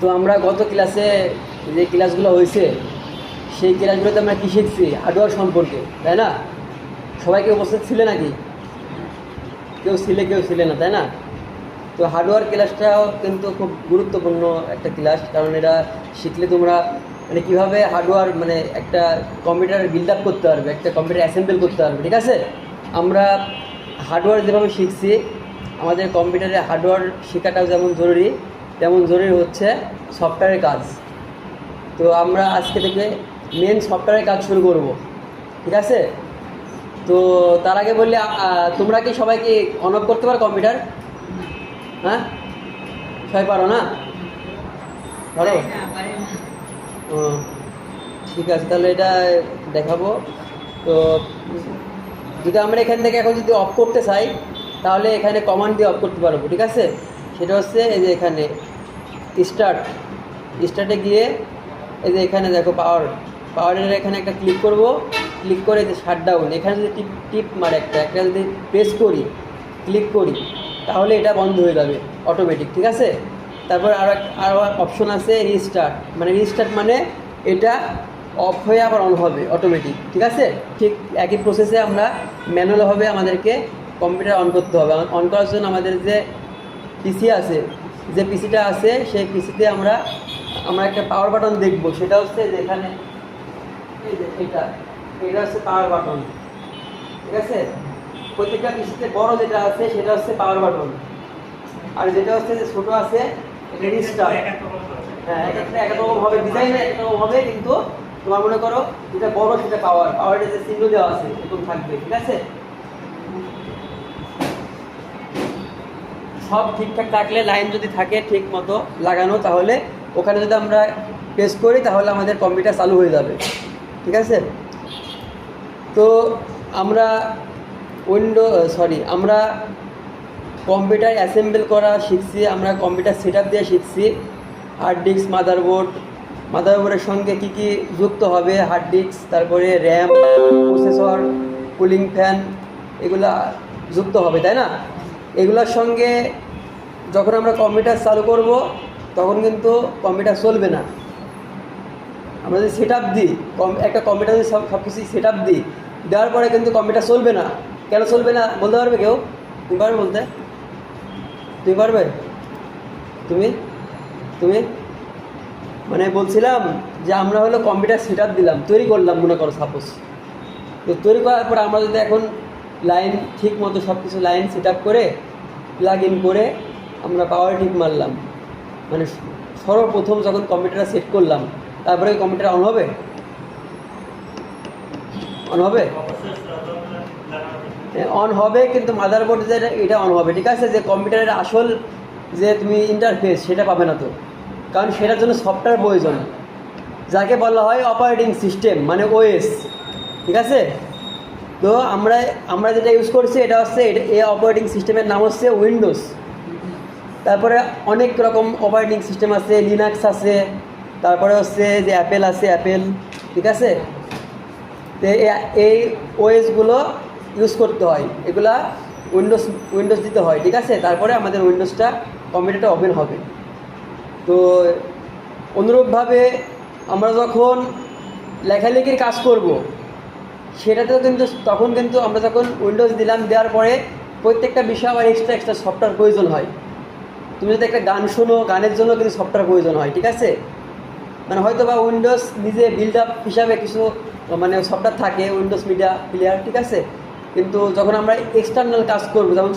তো আমরা গত ক্লাসে যে ক্লাসগুলো হয়েছে সেই ক্লাসগুলোতে আমরা কী শিখছি হার্ডওয়্যার সম্পর্কে, তাই না? সবাইকে উপস্থিত ছিলে নাকি? কেউ ছিলে না, তাই না? তো হার্ডওয়্যার ক্লাসটাও কিন্তু খুব গুরুত্বপূর্ণ একটা ক্লাস, কারণ এটা শিখলে তোমরা মানে কীভাবে হার্ডওয়্যার মানে একটা কম্পিউটার বিল্ড আপ করতে পারবে, একটা কম্পিউটার অ্যাসেম্বল করতে পারবে। ঠিক আছে, আমরা হার্ডওয়্যার যেভাবে শিখছি, আমাদের কম্পিউটারে হার্ডওয়্যার শেখাটাও যেমন জরুরি, তেমন জরুরি হচ্ছে সফটওয়্যারের কাজ। তো আমরা আজকে থেকে মেন সফটওয়্যারের কাজ শুরু করব, ঠিক আছে? তো তার আগে বললে তোমরা কি সবাই কি অন অফ করতে পারো কম্পিউটার? হ্যাঁ, সবাই পারো না? পারো? ও ঠিক আছে, তাহলে এটা দেখাবো। তো যদি আমরা এখান থেকে এখন যদি অফ করতে চাই, তাহলে এখানে কমান্ড দিয়ে অফ করতে পারবো, ঠিক আছে? সেটা হচ্ছে এই যে এখানে স্টার্টে গিয়ে এই যে এখানে দেখো পাওয়ারের এখানে একটা ক্লিক করব, ক্লিক করে যে শাটডাউন, এখানে যদি টিপ মারে একটা যদি প্রেস করি, ক্লিক করি, তাহলে এটা বন্ধ হয়ে যাবে অটোমেটিক, ঠিক আছে? তারপর আরও অপশন আছে রিস্টার্ট মানে এটা অফ হয়ে আবার অন হবে অটোমেটিক, ঠিক আছে? ঠিক একই প্রসেসে আমরা ম্যানুয়ালভাবে আমাদেরকে কম্পিউটার অন করতে হবে। অন করার জন্য আমাদের যে পিসিটা আছে সেই পিসিতে আমরা একটা পাওয়ার বাটন দেখব, সেটা হচ্ছে যে এখানে এই যে এটা হচ্ছে পাওয়ার বাটন, ঠিক আছে? প্রত্যেকটা পিসিতে বড় যেটা আছে সেটা হচ্ছে পাওয়ার বাটন, আর যেটা হচ্ছে যে ছোটো আছে এটা রিস্টার্ট। হ্যাঁ, এক রকম হবে, ডিজাইন এক রকম হবে, কিন্তু তোমার মনে করো যেটা বড় সেটা পাওয়ারের যে চিহ্ন দেওয়া আছে এরকম থাকবে, ঠিক আছে? সব ঠিকঠাক থাকলে, লাইন যদি থাকে ঠিক মতো লাগানো, তাহলে ওখানে যদি আমরা প্রেস করি তাহলে আমাদের কম্পিউটার চালু হয়ে যাবে, ঠিক আছে? তো আমরা আমরা কম্পিউটার অ্যাসেম্বল করা শিখছি, আমরা কম্পিউটার সেট আপ দিয়ে শিখছি। হার্ড ডিস্ক, মাদারবোর্ডের সঙ্গে কি কি যুক্ত হবে, হার্ড ডিস্ক, তারপরে র্যাম, প্রসেসর, কুলিং ফ্যান, এগুলা যুক্ত হবে, তাই না? এগুলোর সঙ্গে যখন আমরা কম্পিউটার চালু করব তখন কিন্তু কম্পিউটার চলবে না। আমরা যদি সেট আপ দিই, একটা কম্পিউটার যদি সব কিছু সেট আপ দিই, দেওয়ার পরে কিন্তু কম্পিউটার চলবে না। কেন চলবে না বলতে পারবে কেউ? তুমি পারবে বলতে? তুমি পারবে? তুমি মানে বলছিলাম যে আমরা হলো কম্পিউটার সেট আপ দিলাম, তৈরি করলাম মনে করো সাপোজ। তো তৈরি করার পরে আমরা যদি এখন লাইন ঠিক মতো সব কিছু লাইন সেট আপ করে প্লাগ ইন করে আমরা পাওয়ার ঠিক মারলাম, মানে সর্বপ্রথম যখন কম্পিউটার সেট করলাম, তারপরে কম্পিউটার অন হবে? অন হবে, কিন্তু মাদারবোর্ড যেটা এটা অন হবে, ঠিক আছে? যে কম্পিউটারের আসল যে তুমি ইন্টারফেস সেটা পাবে না তো, কারণ সেটার জন্য সফটওয়্যার প্রয়োজন, যাকে বলা হয় অপারেটিং সিস্টেম, মানে ওএস, ঠিক আছে? তো আমরা যেটা ইউজ করছি এটা হচ্ছে এই অপারেটিং সিস্টেমের নাম হচ্ছে উইন্ডোজ। তারপরে অনেক রকম অপারেটিং সিস্টেম আছে, লিনাক্স আছে, তারপরে হচ্ছে যে অ্যাপেল আছে, ঠিক আছে? তো এই ওএসগুলো ইউজ করতে হয়, এগুলা উইন্ডোজ দিতে হয়, ঠিক আছে? তারপরে আমাদের উইন্ডোজটা কম্পিউটারটা ওপেন হবে। তো অনুরূপভাবে আমরা যখন লেখালেখির কাজ করব, সেটাতেও কিন্তু তখন কিন্তু আমরা যখন উইন্ডোজ দিলাম, দেওয়ার পরে প্রত্যেকটা বিষয় আবার এক্সট্রা সফটওয়্যার প্রয়োজন হয়। তুমি যদি একটা গান শোনো, গানের জন্য কিন্তু সফটওয়্যার প্রয়োজন হয়, ঠিক আছে? মানে হয়তো বা উইন্ডোজ নিজে বিল্ড আপ হিসাবে কিছু মানে সফটওয়্যার থাকে, উইন্ডোজ মিডিয়া প্লেয়ার, ঠিক আছে? কিন্তু যখন আমরা এক্সটার্নাল কাজ করবো, যেমন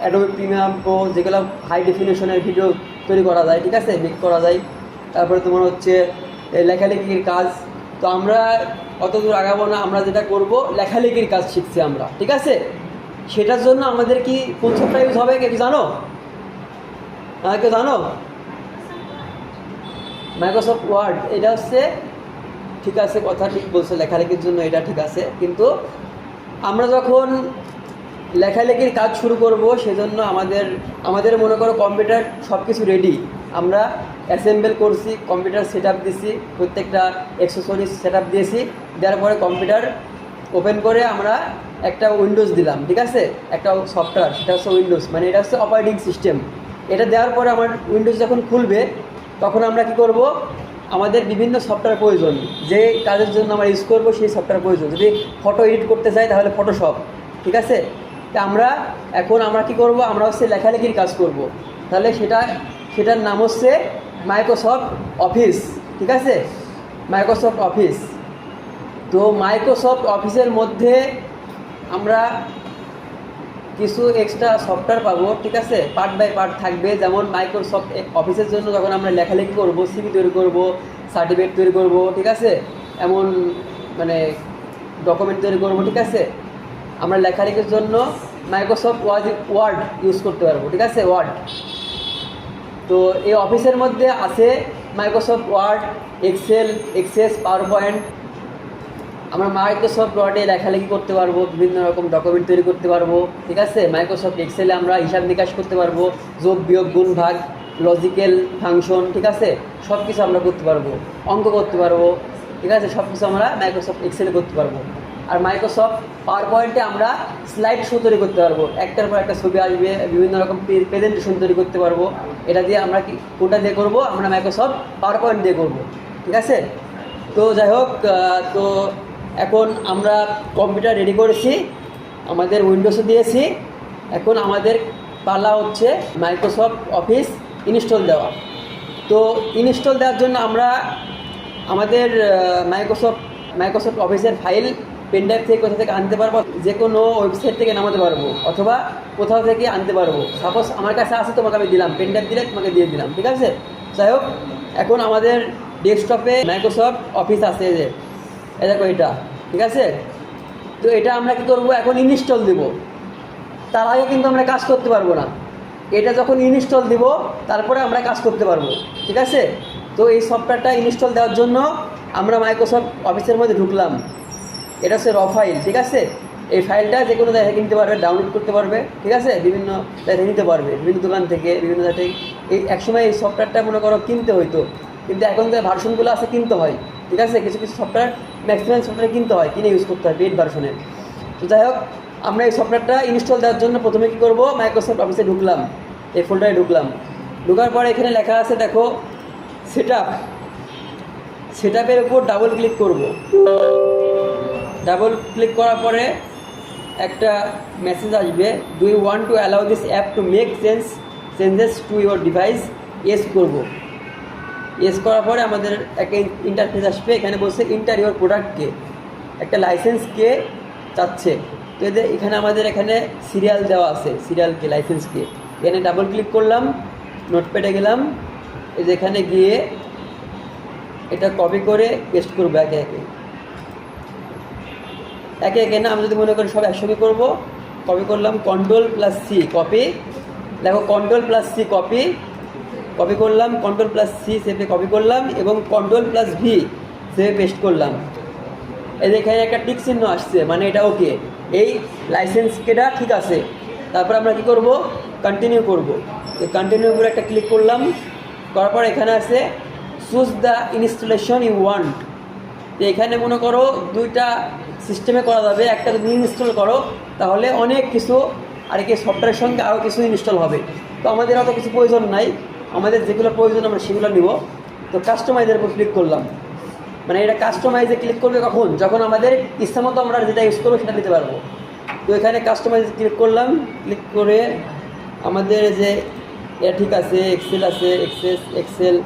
অ্যাডোবি প্রিমিয়াম প্রো, যেগুলো হাই ডেফিনেশনের ভিডিও তৈরি করা যায়, ঠিক আছে, মেক করা যায়, তারপরে তোমার হচ্ছে লেখালেখির কাজ। তো আমরা অত দূর আগাবো না, আমরা যেটা করব লেখালেখির কাজ শিখছি আমরা, ঠিক আছে? সেটার জন্য আমাদের কি কোন সফটওয়্যার ইউজ হবে কেউ জানো? কেউ জানো? মাইক্রোসফট ওয়ার্ড, এটা হচ্ছে, ঠিক আছে, কথা ঠিক বলছে, লেখালেখির জন্য এটা ঠিক আছে। কিন্তু আমরা যখন লেখালেখির কাজ শুরু করব, সেজন্য আমাদের মনে করো কম্পিউটার সব কিছু রেডি, আমরা অ্যাসেম্বল করছি, কম্পিউটার সেট আপ দিয়েছি, প্রত্যেকটা অ্যাক্সেসরিজ সেট আপ দিয়েছি, দেওয়ার পরে কম্পিউটার ওপেন করে আমরা একটা উইন্ডোজ দিলাম, ঠিক আছে? একটা সফটওয়্যার, সেটা হচ্ছে উইন্ডোজ, মানে এটা হচ্ছে অপারেটিং সিস্টেম। এটা দেওয়ার পরে আমার উইন্ডোজ যখন খুলবে তখন আমরা কি করব, আমাদের বিভিন্ন সফটওয়্যার প্রয়োজন, যে কাজের জন্য আমরা ইউজ করব সেই সফটওয়্যার প্রয়োজন। যদি ফটো এডিট করতে চাই তাহলে ফটোশপ, ঠিক আছে। তা আমরা কি করব, আমরা হচ্ছে লেখালেখির কাজ করব, তাহলে সেটার নাম হচ্ছে মাইক্রোসফট অফিস, ঠিক আছে, মাইক্রোসফট অফিস। তো মাইক্রোসফট অফিসের মধ্যে আমরা কিছু এক্সট্রা সফটওয়্যার পাবো, ঠিক আছে, পার্ট বাই পার্ট থাকবে। যেমন মাইক্রোসফট অফিসের জন্য যখন আমরা লেখালেখি করব, সিভি তৈরি করব, সার্টিফিকেট তৈরি করব, ঠিক আছে, এমন মানে ডকুমেন্ট তৈরি করব, ঠিক আছে, আমরা লেখালেখির জন্য মাইক্রোসফট ওয়ার্ড ইউজ করতে পারবো, ঠিক আছে, ওয়ার্ড। তো এই অফিসের মধ্যে আছে Microsoft Word, Excel, Access, PowerPoint. আমরা মাইক্রোসফট ওয়ার্ডে লেখালেখি করতে পারবো, বিভিন্ন রকম ডকুমেন্ট তৈরি করতে পারবো, ঠিক আছে। মাইক্রোসফট এক্সেলে আমরা হিসাব নিকাশ করতে পারবো, যোগ বিয়োগ গুণ ভাগ, লজিক্যাল ফাংশন, ঠিক আছে, সব কিছু আমরা করতে পারবো, অঙ্ক করতে পারবো, ঠিক আছে, সব কিছু আমরা মাইক্রোসফট এক্সেলে করতে পারবো। আর মাইক্রোসফট পাওয়ার পয়েন্টে আমরা স্লাইড শো তৈরি করতে পারবো, একটার পর একটা ছবি আসবে, বিভিন্ন রকম প্রেজেন্টেশন তৈরি করতে পারবো। এটা দিয়ে আমরা কোনটা দিয়ে করবো, আমরা মাইক্রোসফট পাওয়ার পয়েন্ট দিয়ে করবো, ঠিক আছে। তো যাই হোক, তো এখন আমরা কম্পিউটার রেডি করেছি, আমাদের উইন্ডোজও দিয়েছি, এখন আমাদের পালা হচ্ছে মাইক্রোসফট অফিস ইনস্টল দেওয়া। তো ইনস্টল দেওয়ার জন্য আমরা আমাদের মাইক্রোসফট অফিসের ফাইল পেনড্রাইভ থেকে কোথা থেকে আনতে পারবো, যে কোনো ওয়েবসাইট থেকে নামাতে পারবো, অথবা কোথাও থেকে আনতে পারবো। সাপোজ আমার কাছে আছে, তোমাকে আমি দিলাম, পেনড্রাইভ দিলে তোমাকে দিয়ে দিলাম, ঠিক আছে। যাই হোক, এখন আমাদের ডেস্কটপে মাইক্রোসফট অফিস আছে, যে এই দেখো এটা, ঠিক আছে। তো এটা আমরা কী করবো, এখন ইনস্টল দেব। তার আগে কিন্তু আমরা কাজ করতে পারবো না, এটা যখন ইনস্টল দিব তারপরে আমরা কাজ করতে পারবো, ঠিক আছে। তো এই সফটওয়্যারটা ইনস্টল দেওয়ার জন্য আমরা মাইক্রোসফট অফিসের মধ্যে ঢুকলাম। এটা হচ্ছে র ফাইল, ঠিক আছে। এই ফাইলটা যে কোনো জায়গায় কিনতে পারবে, ডাউনলোড করতে পারবে, ঠিক আছে, বিভিন্ন জায়গায় নিতে পারবে, বিভিন্ন দোকান থেকে, বিভিন্ন জায়গায়। এই একসময় এই সফটওয়্যারটা মনে করো কিনতে হইতো, কিন্তু এখন যে ভার্সনগুলো আছে কিনতে হয়, ঠিক আছে। কিছু কিছু সফটওয়্যার, ম্যাক্সিমাম সফটওয়্যার কিনতে হয়, কিনে ইউজ করতে হয় পেইড ভার্সনের। তো যাই হোক, আমরা এই সফটওয়্যারটা ইনস্টল দেওয়ার জন্য প্রথমে কী করবো, মাইক্রোসফট অফিসে ঢুকলাম, এই ফোল্ডারে ঢুকলাম। ঢোকার পরে এখানে লেখা আছে, দেখো, সেটআপের উপর ডাবল ক্লিক করব। ডাবল ক্লিক করার পরে একটা মেসেজ আসবে, do you want to allow this app to make changes to your device. Yes করব। ইয়েস করার পরে আমাদের একটা ইন্টারফেস আসবে, এখানে বলছে ইন্টার ইউর প্রোডাক্টকে, একটা লাইসেন্স কে চাচ্ছে। তো এখানে আমাদের এখানে সিরিয়াল দেওয়া আছে, সিরিয়ালকে, লাইসেন্সকে। এখানে ডাবল ক্লিক করলাম, নোটপ্যাডে গেলাম, এই যে এখানে গিয়ে এটা কপি করে পেস্ট করবো একে একে না, আমি যদি মনে করি সব একসঙ্গে করবো। কপি করলাম, Ctrl+C কপি, দেখো Ctrl+C কপি করলাম, Ctrl+C সেভে কপি করলাম, এবং Ctrl+V সেভে পেস্ট করলাম। এই যে এখানে একটা টিক চিহ্ন আসছে, মানে এটা ওকে, এই লাইসেন্স কেটা ঠিক আছে। তারপর আমরা কি করব, কন্টিনিউ করব। তো কন্টিনিউ করে একটা ক্লিক করলাম, করার পর এখানে আছে choose the installation you want. তো এখানে মনে করো দুইটা সিস্টেমে করা যাবে, একটা যদি ইনস্টল করো তাহলে অনেক কিছু, আর কি সফটওয়্যারের সঙ্গে আরও কিছু ইনস্টল হবে। তো আমাদের অত কিছু প্রয়োজন নাই, আমাদের যেগুলো প্রয়োজন আমরা সেগুলো নিব। তো কাস্টমাইজের উপর ক্লিক করলাম, মানে এটা কাস্টমাইজে ক্লিক করবে কখন, যখন আমাদের ইচ্ছা মতো আমরা যেটা ইউজ করবো সেটা নিতে পারবো। তো এখানে কাস্টমাইজে ক্লিক করলাম, ক্লিক করে আমাদের যে এটা ঠিক আছে, এক্সেল আছে, এক্সেল,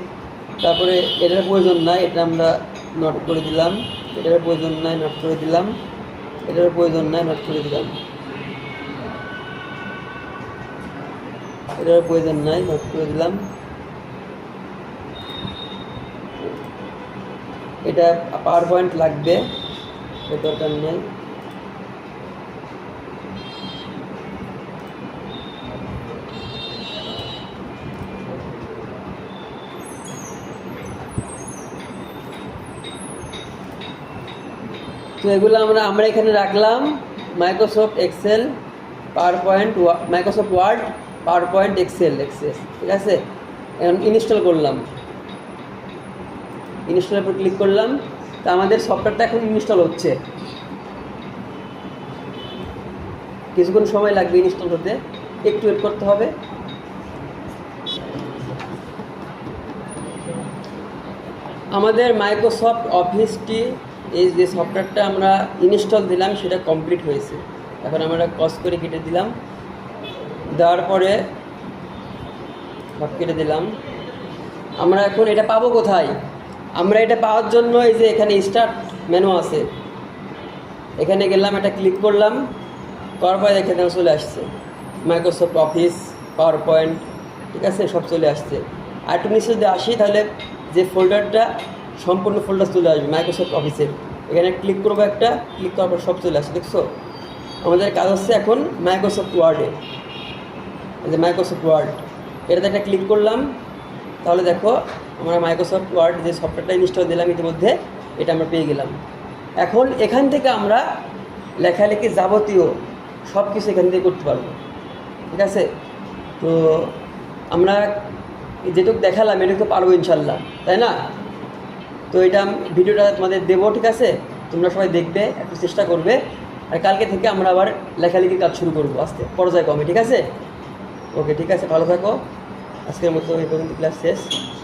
তারপরে এটার প্রয়োজন নাই, এটা আমরা নট করে দিলাম, এটার প্রয়োজন নাই, নট করে দিলাম, এটার প্রয়োজন নাই, নট করে দিলাম, এটার প্রয়োজন নাই, নট করে দিলাম। এটা পাওয়ার পয়েন্ট লাগবে, এর দরকার নেই। তো এগুলো আমরা এখানে রাখলাম, Microsoft Excel, PowerPoint, Microsoft Word, PowerPoint, Access, ঠিক আছে। এখন ইনস্টল করলাম, ইনস্টলের উপর ক্লিক করলাম। তা আমাদের সফটওয়্যারটা এখন ইনস্টল হচ্ছে, কিছুক্ষণ সময় লাগবে ইনস্টল হতে, একটু ওয়েট করতে হবে। আমাদের মাইক্রোসফট অফিসটি এই যে সফটওয়্যারটা আমরা ইনস্টল দিলাম সেটা কমপ্লিট হয়েছে। এখন আমরা কস করে কেটে দিলাম, দেওয়ার পরে সব কেটে দিলাম। আমরা এখন এটা পাবো কোথায়? আমরা এটা পাওয়ার জন্য এই যে এখানে স্টার্ট মেনু আছে, এখানে গেলাম, এটা ক্লিক করলাম, করার পরে এখানে চলে আসছে মাইক্রোসফট অফিস, পাওয়ার পয়েন্ট, ঠিক আছে, সব চলে আসছে। আর একটু নিচে যদি আসি তাহলে যে ফোল্ডারটা সম্পূর্ণ ফোল্ডার চলে আসবে মাইক্রোসফট অফিসের, এখানে ক্লিক করবো, একটা ক্লিক করার পর সব চলে আসছে। দেখছো, আমাদের কাজ হচ্ছে এখন মাইক্রোসফট ওয়ার্ডে, এই যে মাইক্রোসফট ওয়ার্ড, এটাতে একটা ক্লিক করলাম, তাহলে দেখো আমরা মাইক্রোসফট ওয়ার্ড যে সফটওয়্যারটা ইনস্টল দিলাম ইতিমধ্যে, এটা আমরা পেয়ে গেলাম। এখন এখান থেকে আমরা লেখালেখি যাবতীয় সব কিছু এখান থেকে করতে পারবো, ঠিক আছে। তো আমরা যেটুকু দেখালাম এটুকু পারবো ইনশাল্লাহ, তাই না? তো এটা ভিডিওটা তোমাদের দেবো, ঠিক আছে, তোমরা সবাই দেখবে, একটু চেষ্টা করবে। আর কালকে থেকে আমরা আবার লেখালেখির কাজ শুরু করবো আস্তে পর্যায়ক্রমে, ঠিক আছে। ওকে, ঠিক আছে, ভালো থাকো। আজকের মতো এই পর্যন্ত ক্লাস শেষ।